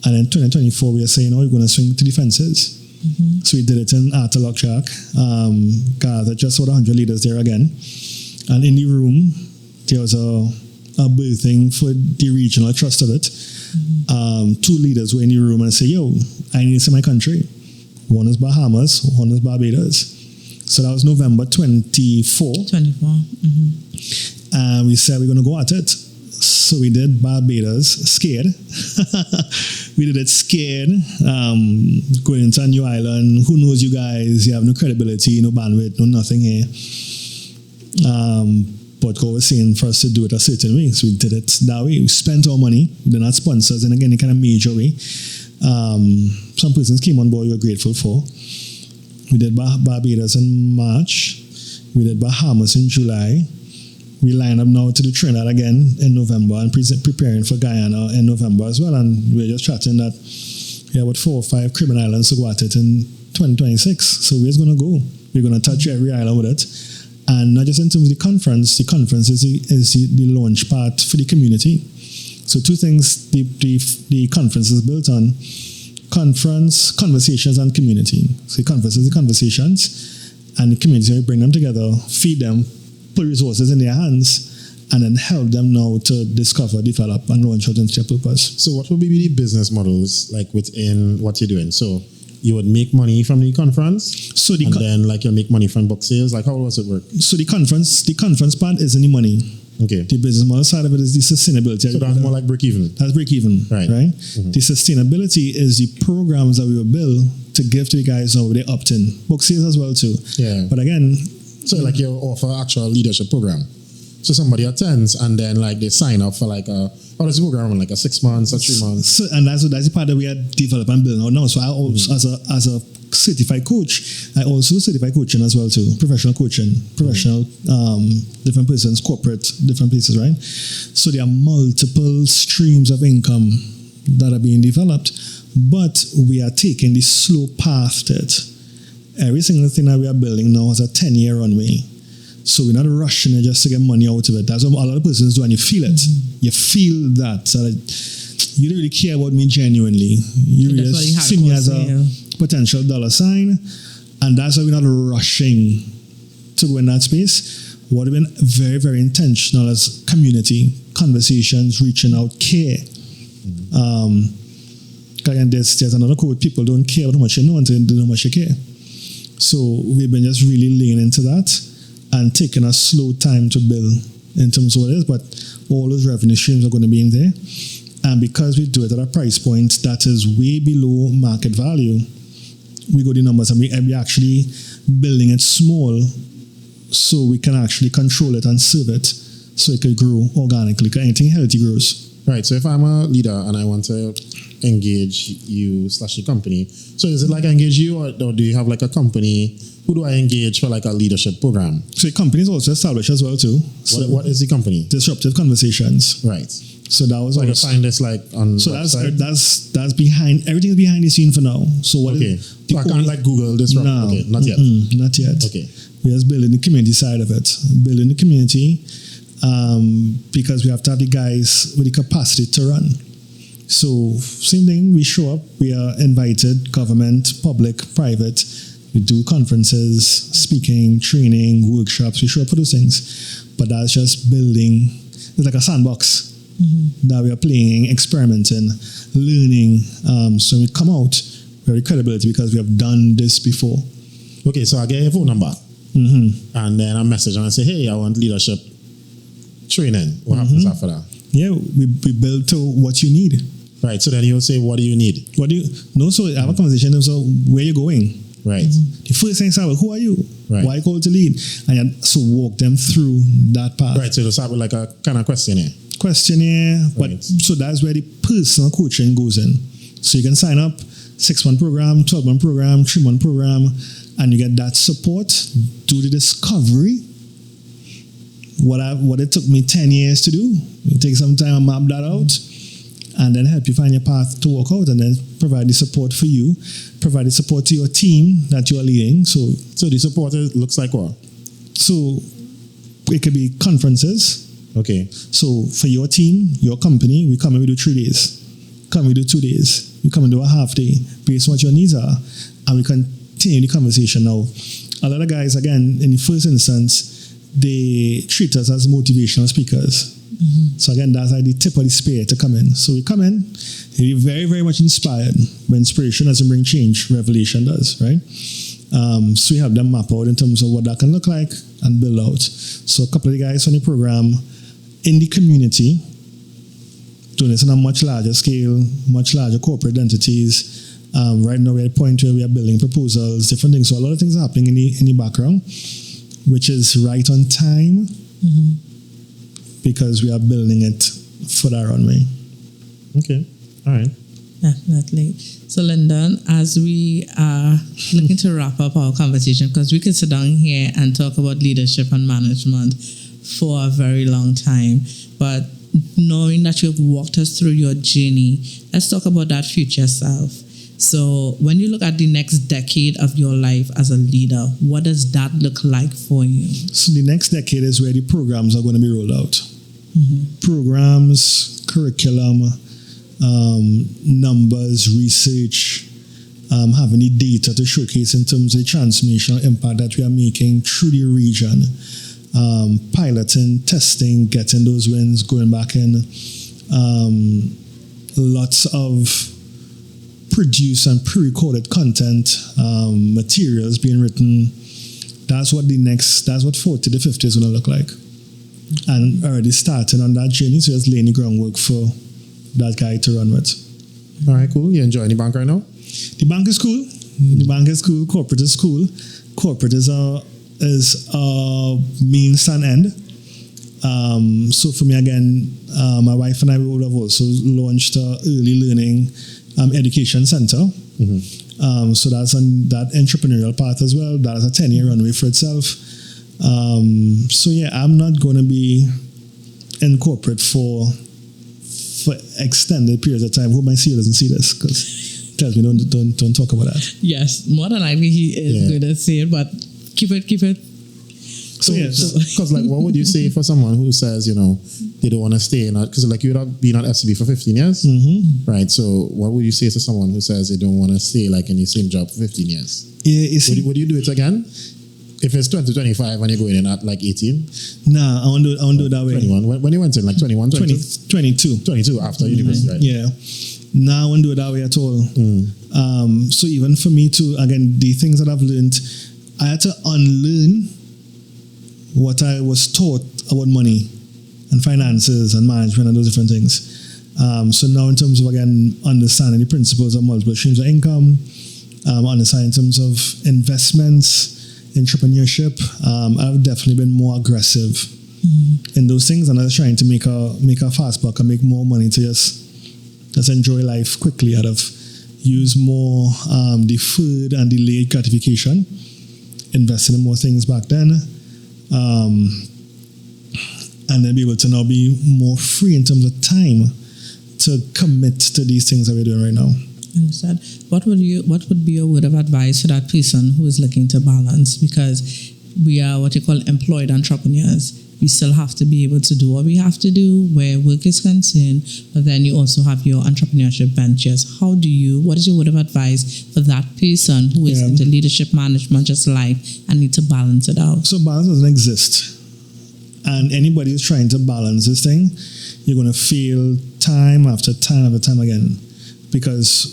And in 2024, we are saying, oh, we're going to swing to the fences. So we did it in Artalok Shack. Gathered just over 100 leaders there again. And in the room, there was a birthing for the regional trust of it. 2 leaders were in the room and say, yo, I need to see my country. One is Bahamas, one is Barbados. So that was November 24. And we said we're going to go at it. So we did Barbados, scared. We did it scared. Going into a new island. Who knows you guys? You have no credibility, no bandwidth, no nothing here. But God was saying for us to do it a certain way. So we did it that way. We spent our money. They're not sponsors. And again, in a kind of major way. Some persons came on board we were grateful for. We did Barbados in March. We did Bahamas in July. We line up now to do Trinidad again in November and preparing for Guyana in November as well. And we're just chatting that we have about 4 or 5 Caribbean islands to go at it in 2026. So we're just going to go. We're going to touch every island with it. And not just in terms of the conference is the launch part for the community. So 2 things the conference is built on. Conference, conversations, and community. So the conference is the conversations, and the community, we bring them together, feed them, put resources in their hands, and then help them now to discover, develop, and launch out into their purpose. So what would be the business models like within what you're doing? So you would make money from the conference, then like you'll make money from book sales. Like how does it work? So the conference part isn't the money. Okay. The business model side of it is the sustainability. So that's more like break even. That's break even, right? The sustainability is the programs that we will build to give to the guys now with the opt-in. Book sales as well too. Yeah. But again, so like you offer actual leadership program. So somebody attends and then like they sign up for like how does the program run, like a 6 months or 3 months? So, and that's the part that we are developing and building out now. So I also, as a certified coach, I also certify coaching as well too. Professional coaching, different persons, corporate, different places, right? So there are multiple streams of income that are being developed. But we are taking the slow path to it. Every single thing that we are building now has a 10-year runway. So we're not rushing it just to get money out of it. That's what a lot of persons do, and you feel it. You feel that. So you don't really care about me genuinely. You really see me as a potential dollar sign, and that's why we're not rushing to go in that space. What have been very, very intentional as community conversations, reaching out, care. Again, there's another quote: people don't care about how much you know until they know how much you care. So we've been just really leaning into that and taking a slow time to build in terms of what it is, but all those revenue streams are going to be in there. And because we do it at a price point that is way below market value, we go the numbers and we actually building it small so we can actually control it and serve it so it could grow organically, because anything healthy grows. Right, so if I'm a leader and I want to engage you / the company, so is it like I engage you, or do you have like a company? Who do I engage for like a leadership program? So the company is also established as well too. So what is the company? Disruptive Conversations. Right. So that was. So I can find this like on. So website? that's behind, everything's behind the scene for now. So what? Okay. So I can't like Google this. No. Okay. Not yet. Not yet. Okay. We're just building the community side of it. Building the community, because we have to have the guys with the capacity to run. So same thing. We show up. We are invited. Government, public, private. We do conferences, speaking, training, workshops. We show up for those things. But that's just building. It's like a sandbox that we are playing, experimenting, learning. So we come out very credibility because we have done this before. Okay, so I get your phone number. And then I message and I say, hey, I want leadership training. What happens after that? Yeah, we build to what you need. Right, so then you'll say, what do you need? So I have a conversation, so where you going? Right. The first thing is, who are you? Right. Why call to lead? And so walk them through that path. Right, so it'll start with like a kind of questionnaire. But so that's where the personal coaching goes in. So you can sign up, 6-month program, 12-month program, 3-month program, and you get that support, do the discovery. What it took me 10 years to do, you take some time and map that out, and then help you find your path to work out, and then provide the support for you, provide the support to your team that you are leading. So the support looks like what? So it could be conferences. Okay. So for your team, your company, we come and we do 3 days. Come we do 2 days. We come and do a half day based on what your needs are, and we continue the conversation. Now, a lot of guys, again, in the first instance, they treat us as motivational speakers. So again, that's like the tip of the spear to come in. So we come in, you're very, very much inspired. But inspiration doesn't bring change, revelation does, right? So we have them map out in terms of what that can look like and build out. So a couple of the guys on the program in the community, doing this on a much larger scale, much larger corporate entities. Right now we're at a point where we are building proposals, different things. So a lot of things are happening in the background, which is right on time. Because we are building it for that runway. Okay. All right. Definitely. So, Lyndon, as we are looking to wrap up our conversation, because we could sit down here and talk about leadership and management for a very long time, but knowing that you've walked us through your journey, let's talk about that future self. So, when you look at the next decade of your life as a leader, what does that look like for you? So, the next decade is where the programs are going to be rolled out. Programs, curriculum, numbers, research, having the data to showcase in terms of the transformational impact that we are making through the region, piloting, testing, getting those wins, going back in, lots of produce and pre-recorded content, materials being written. That's what 40 to 50 is going to look like. And already starting on that journey, so just laying the groundwork for that guy to run with. All right, cool. You enjoying the bank right now? The bank is cool. The bank is cool. Corporate is cool. Corporate is a means and end. So for me again, my wife and I would have also launched an early learning education center. So that's on that entrepreneurial path as well. That is a 10-year runway for itself. So yeah, I'm not going to be in corporate for extended periods of time. Hope my CEO doesn't see this, because tells me don't talk about that. Yes, more than likely he is going to say it, but keep it. So because like, what would you say for someone who says, you know, they don't want to stay in, because like you would have been at FCB for 15 years, right? So what would you say to someone who says they don't want to stay like in the same job for 15 years? Yeah, would you do it again? If it's 2025 and you're going in at like 18? Nah, I won't do it that way. 21. When you went in, like 21, 22? 22 after university, right? Yeah. Nah, I won't do it that way at all. So even for me too, again, the things that I've learned, I had to unlearn what I was taught about money and finances and management and those different things. So now in terms of, again, understanding the principles of multiple streams of income, understanding in terms of investments, entrepreneurship, I've definitely been more aggressive in those things, and I was trying to make a fast buck and make more money to just enjoy life quickly. I'd have used more deferred and delayed gratification, invested in more things back then, and then be able to now be more free in terms of time to commit to these things that we're doing right now. Understood. What would be your word of advice to that person who is looking to balance? Because we are what you call employed entrepreneurs. We still have to be able to do what we have to do where work is concerned, but then you also have your entrepreneurship ventures. What is your word of advice for that person who is into leadership management, just life, and need to balance it out? So balance doesn't exist. And anybody who's trying to balance this thing, you're going to fail time after time after time again. Because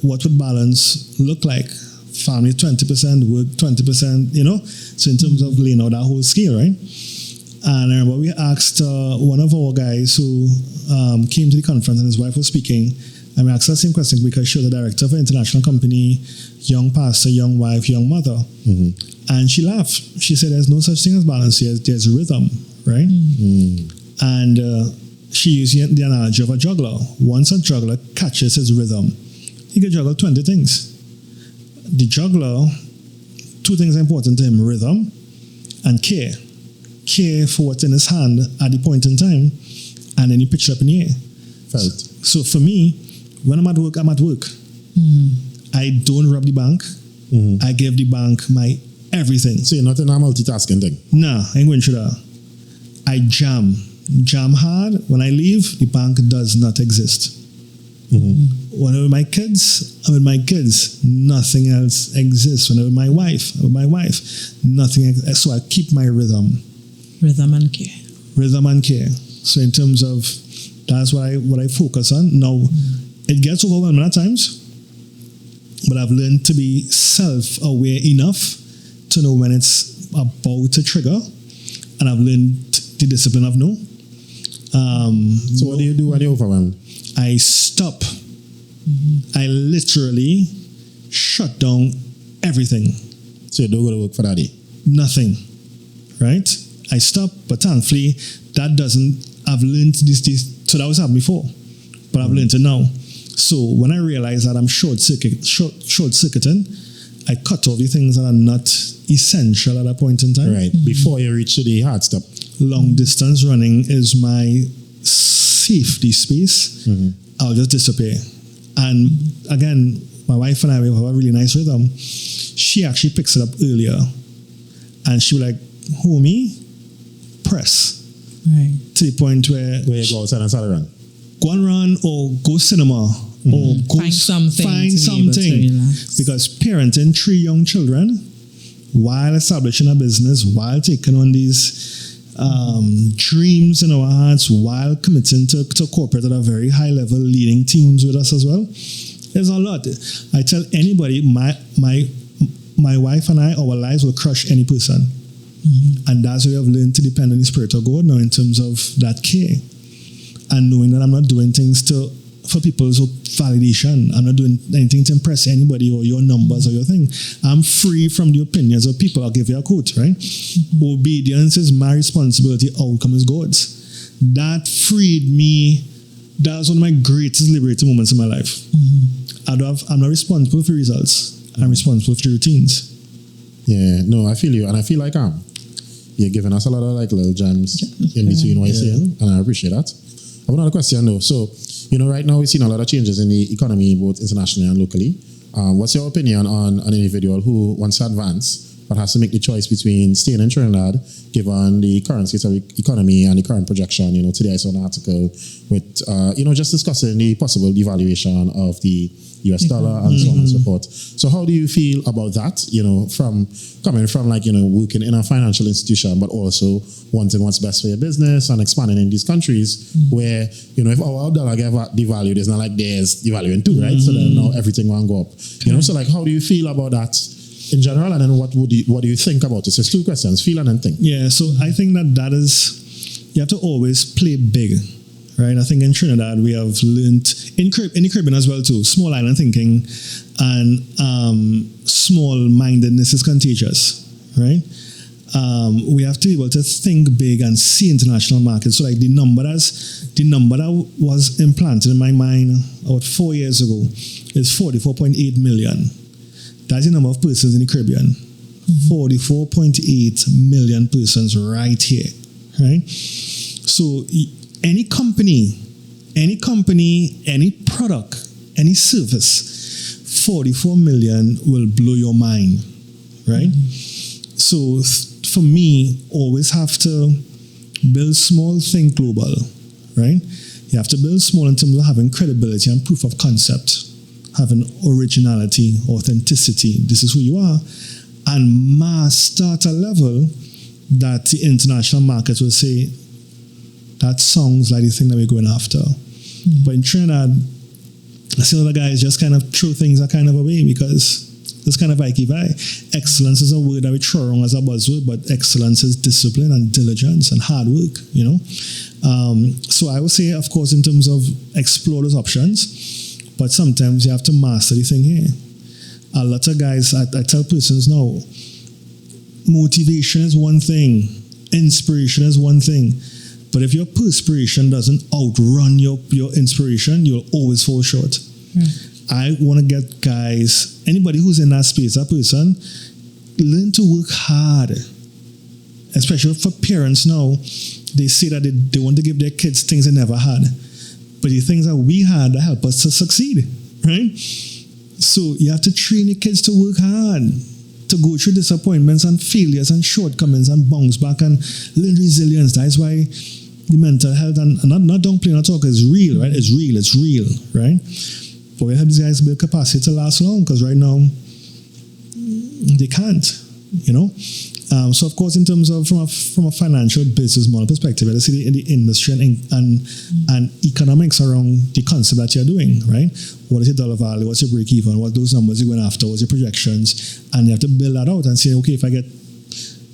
what would balance look like? Family 20%, work 20%, you know? So in terms of laying out that whole scale, right? And I remember we asked one of our guys who came to the conference, and his wife was speaking, and we asked the same question because she was a director of an international company, young pastor, young wife, young mother. And she laughed. She said, there's no such thing as balance here. There's rhythm, right? And she used the analogy of a juggler. Once a juggler catches his rhythm, he can juggle 20 things. The juggler, two things are important to him: rhythm and care. Care for what's in his hand at the point in time, and then he pitch it up in the air. Felt. So for me, when I'm at work, I'm at work. I don't rob the bank. I give the bank my everything. So you're not in a multitasking thing? Nah, I ain't going through that. I jam hard. When I leave, the bank does not exist. When I'm with my kids, I'm with my kids. Nothing else exists. When I'm with my wife, nothing else. So I keep my rhythm. Rhythm and care. Rhythm and care. So in terms of, that's what I focus on. Now, it gets overwhelming at times, but I've learned to be self-aware enough to know when it's about to trigger, and I've learned the discipline of no. So what do you do when you're overwhelmed? I stop. I literally shut down everything. So you don't go to work for that day? Nothing. Right? I stop, but thankfully I've learned this, so that was happening before, but I've learned it now. So when I realize that I'm short-circuiting, I cut off the things that are not essential at that point in time. Right, before you reach the hard stop. Long distance running is my safety space. I'll just disappear. And again, my wife and I, we have a really nice rhythm. She actually picks it up earlier, and she was like, homie, press. Right. To the point where you go outside and start run. Go and run, or go cinema, or go find something. Because parenting 3 young children while establishing a business, while taking on these dreams in our hearts, while committing to corporate at a very high level, leading teams with us as well, there's a lot. I tell anybody, my wife and I, our lives will crush any person. And that's why I've learned to depend on the Spirit of God now in terms of that care. And knowing that I'm not doing things for people's validation. I'm not doing anything to impress anybody or your numbers or your thing. I'm free from the opinions of people. I'll give you a quote, right? Obedience is my responsibility, outcome is God's. That freed me. That was one of my greatest liberating moments in my life. I'm not responsible for results. I'm responsible for the routines. Yeah, no, I feel you. And I feel like you're giving us a lot of like little gems in between what you're saying, and I appreciate that. I have another question though. So, right now we've seen a lot of changes in the economy, both internationally and locally. What's your opinion on an individual who wants to advance but has to make the choice between staying in Trinidad, given the current state of the economy and the current projection? Today I saw an article with, just discussing the possible devaluation of the US dollar and so on and so forth. So how do you feel about that, from coming from working in a financial institution, but also wanting what's best for your business and expanding in these countries where, if our dollar get devalued, it's not like there's devaluing too, right? So then now everything will go up. So how do you feel about that in general? And then what do you think about it? So it's two questions, feel and then think. Yeah, so I think that is, you have to always play big. Right, I think in Trinidad we have learned in the Caribbean as well too. Small island thinking and small-mindedness is contagious. Right, we have to be able to think big and see international markets. So, like the number that was implanted in my mind about 4 years ago is 44.8 million. That's the number of persons in the Caribbean. 44.8 million persons right here. Right, so. Any company, any product, any service, 44 million will blow your mind, right? So for me, always have to build small, think global, right? You have to build small in terms of having credibility and proof of concept, having originality, authenticity. This is who you are, and master at a level that the international market will say, that sounds like the thing that we're going after. But in Trinidad, I see other guys just kind of throw things a kind of away because it's kind of Ike-Vai. Excellence is a word that we throw around as a buzzword, but excellence is discipline and diligence and hard work, So I would say, of course, in terms of explore those options, but sometimes you have to master the thing here. A lot of guys, I tell persons now, motivation is one thing, inspiration is one thing, but if your perspiration doesn't outrun your inspiration, you'll always fall short. I want to get guys, anybody who's in that space, that person, learn to work hard. Especially for parents now, they say that they want to give their kids things they never had. But the things that we had that help us to succeed, right? So you have to train your kids to work hard, to go through disappointments and failures and shortcomings and bounce back and learn resilience. That's why the mental health and not downplaying at all, is real, right? It's real, right? But we have these guys build capacity to last long because right now they can't, So of course, in terms of from a financial business model perspective, I see the industry and economics around the concept that you're doing, right? What is your dollar value? What's your break even? What those numbers you're going after? What's your projections? And you have to build that out and say, okay, if I get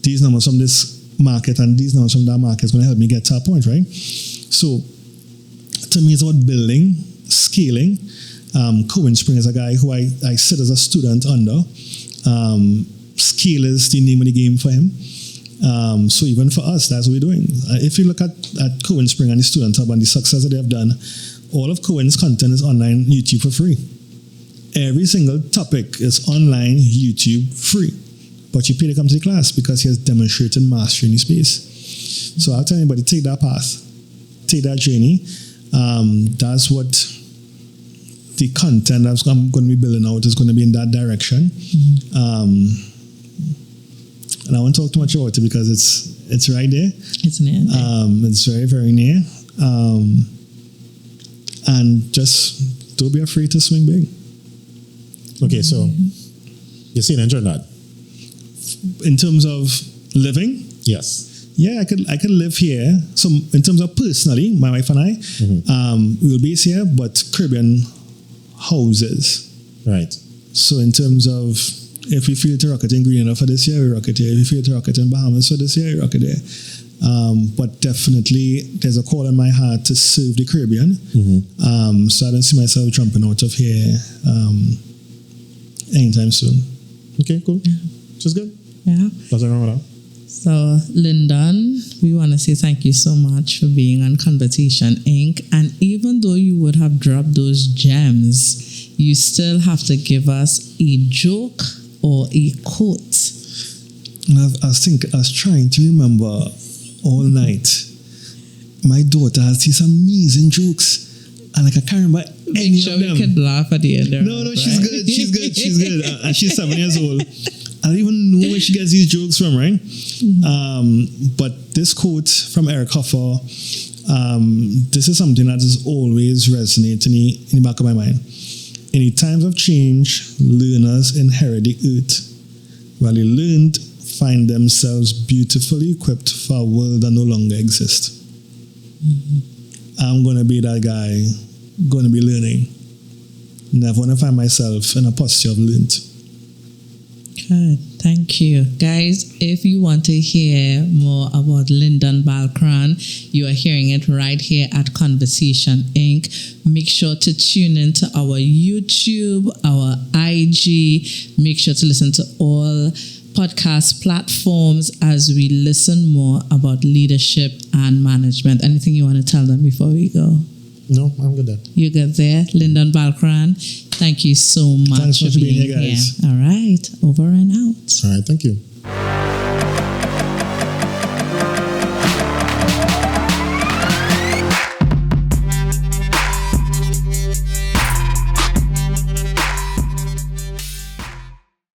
these numbers from this market and these numbers from that market, it's going to help me get to a point, right? So to me, it's about building, scaling. Cohen Spring is a guy who I sit as a student under. Scale is the name of the game for him. So even for us, that's what we're doing. If you look at Cohen Spring and the Student Hub and the success that they have done, all of Cohen's content is online YouTube for free. Every single topic is online YouTube free. But you pay to come to the class because he has demonstrated mastery in the space. So I'll tell anybody, take that path, take that journey. That's what the content that I'm going to be building out is going to be in that direction. And I won't talk too much about it because it's right there. It's near. It's very, very near. And just don't be afraid to swing big. Okay, so you're saying enjoy that. In terms of living? Yes. Yeah, I could live here. So in terms of personally, my wife and I, we will be here, but Caribbean houses. Right. So in terms of if we feel to rock it in Grenada for this year, we rock it here. If we feel to rock it in Bahamas for this year, we rock it there. But definitely there's a call in my heart to serve the Caribbean. So I don't see myself jumping out of here anytime soon. Okay, cool. Which is good. Yeah. Nothing wrong with that. So, Lyndon, we want to say thank you so much for being on Conversation Inc. And even though you would have dropped those gems, you still have to give us a joke or a quote. I was trying to remember all night. my daughter has these amazing jokes. And like I can't remember any Make sure of them. we could laugh at the end. No, she's good. She's good. She's good. And she's 7 years old. I don't even know where she gets these jokes from, right? But this quote from Eric Hoffer, this is something that is always resonating in the back of my mind. In the times of change, learners inherit the earth, while the learned find themselves beautifully equipped for a world that no longer exists. I'm going to be that guy, going to be learning. Never want to find myself in a posture of learned. Good. Thank you. Guys, if you want to hear more about Lyndon Balkran, you are hearing it right here at Conversation Inc. Make sure to tune into our YouTube, our IG. Make sure to listen to all podcast platforms as we listen more about leadership and management. Anything you want to tell them before we go? No, I'm good at. You good there? Lyndon Balkran, thank you so much Thanks for being here, guys. All right, over and out. All right, thank you.